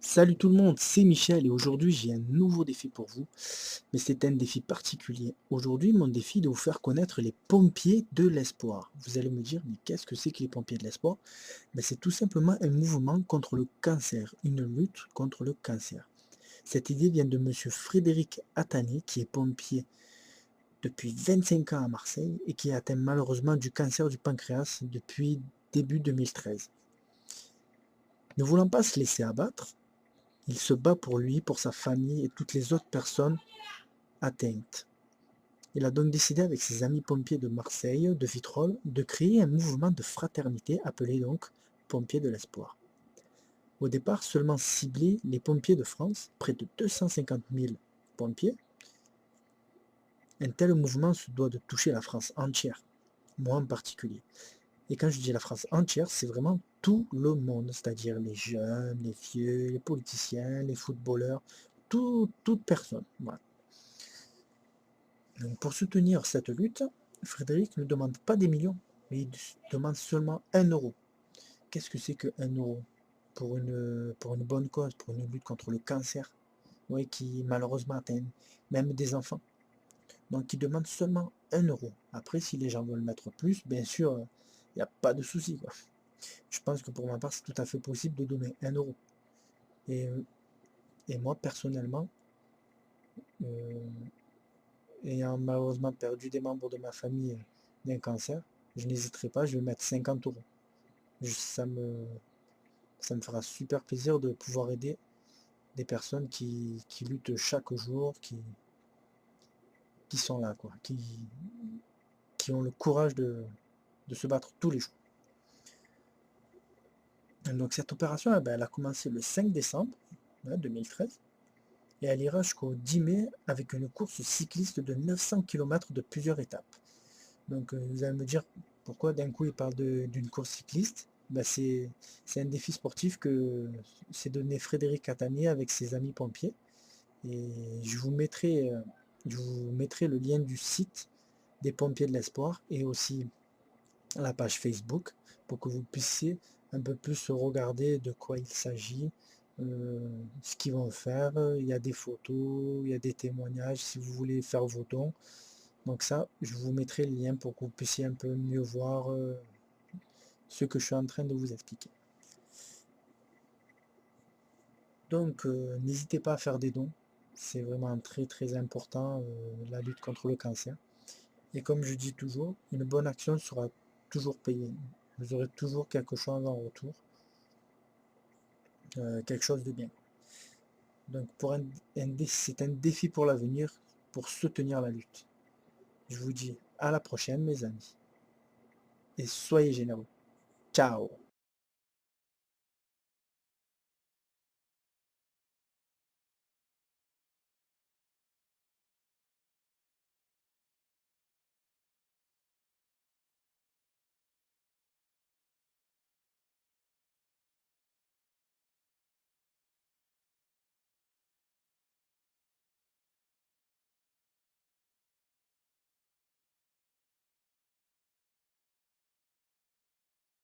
Salut tout le monde, c'est Michel et aujourd'hui j'ai un nouveau défi pour vous, mais c'est un défi particulier. Aujourd'hui, mon défi est de vous faire connaître les pompiers de l'espoir. Vous allez me dire, mais qu'est-ce que c'est que les pompiers de l'espoir? Ben, c'est tout simplement un mouvement contre le cancer, une lutte contre le cancer. Cette idée vient de monsieur Frédéric Attani, qui est pompier depuis 25 ans à Marseille et qui a atteint malheureusement du cancer du pancréas depuis début 2013. Ne voulant pas se laisser abattre, il se bat pour lui, pour sa famille et toutes les autres personnes atteintes. Il a donc décidé avec ses amis pompiers de Marseille, de Vitrolles, de créer un mouvement de fraternité appelé donc Pompiers de l'Espoir. Au départ, seulement ciblé les pompiers de France, près de 250 000 pompiers. Un tel mouvement se doit de toucher la France entière, moi en particulier. Et quand je dis la France entière, c'est vraiment tout le monde, c'est-à-dire les jeunes, les vieux, les politiciens, les footballeurs, toute personne. Voilà. Donc pour soutenir cette lutte, Frédéric ne demande pas des millions, mais il demande seulement 1 euro. Qu'est-ce que c'est que 1 euro pour une bonne cause, pour une lutte contre le cancer, oui, qui malheureusement atteint même des enfants. Donc il demande seulement 1 euro. Après, si les gens veulent mettre plus, bien sûr, il n'y a pas de souci, quoi. Je pense que pour ma part, c'est tout à fait possible de donner 1 euro. Et, et moi, personnellement, euh, ayant malheureusement perdu des membres de ma famille d'un cancer, je n'hésiterai pas, je vais mettre 50 euros. Ça me fera super plaisir de pouvoir aider des personnes qui luttent chaque jour, qui sont là, quoi, qui ont le courage de se battre tous les jours. Donc cette opération, eh ben, elle a commencé le 5 décembre 2013 et elle ira jusqu'au 10 mai avec une course cycliste de 900 km de plusieurs étapes. Donc vous allez me dire pourquoi d'un coup il parle d'une course cycliste. Ben, c'est un défi sportif que s'est donné Frédéric Catanier avec ses amis pompiers. Et je vous mettrai le lien du site des pompiers de l'espoir et aussi la page Facebook pour que vous puissiez un peu plus regarder de quoi il s'agit, ce qu'ils vont faire. Il y a des photos, il y a des témoignages si vous voulez faire vos dons. Donc ça, je vous mettrai le lien pour que vous puissiez un peu mieux voir ce que je suis en train de vous expliquer. Donc n'hésitez pas à faire des dons, c'est vraiment très très important la lutte contre le cancer. Et comme je dis toujours, une bonne action sera toujours payée. Vous aurez toujours quelque chose en retour, quelque chose de bien. Donc c'est un défi pour l'avenir, pour soutenir la lutte. Je vous dis à la prochaine mes amis, et soyez généreux. Ciao!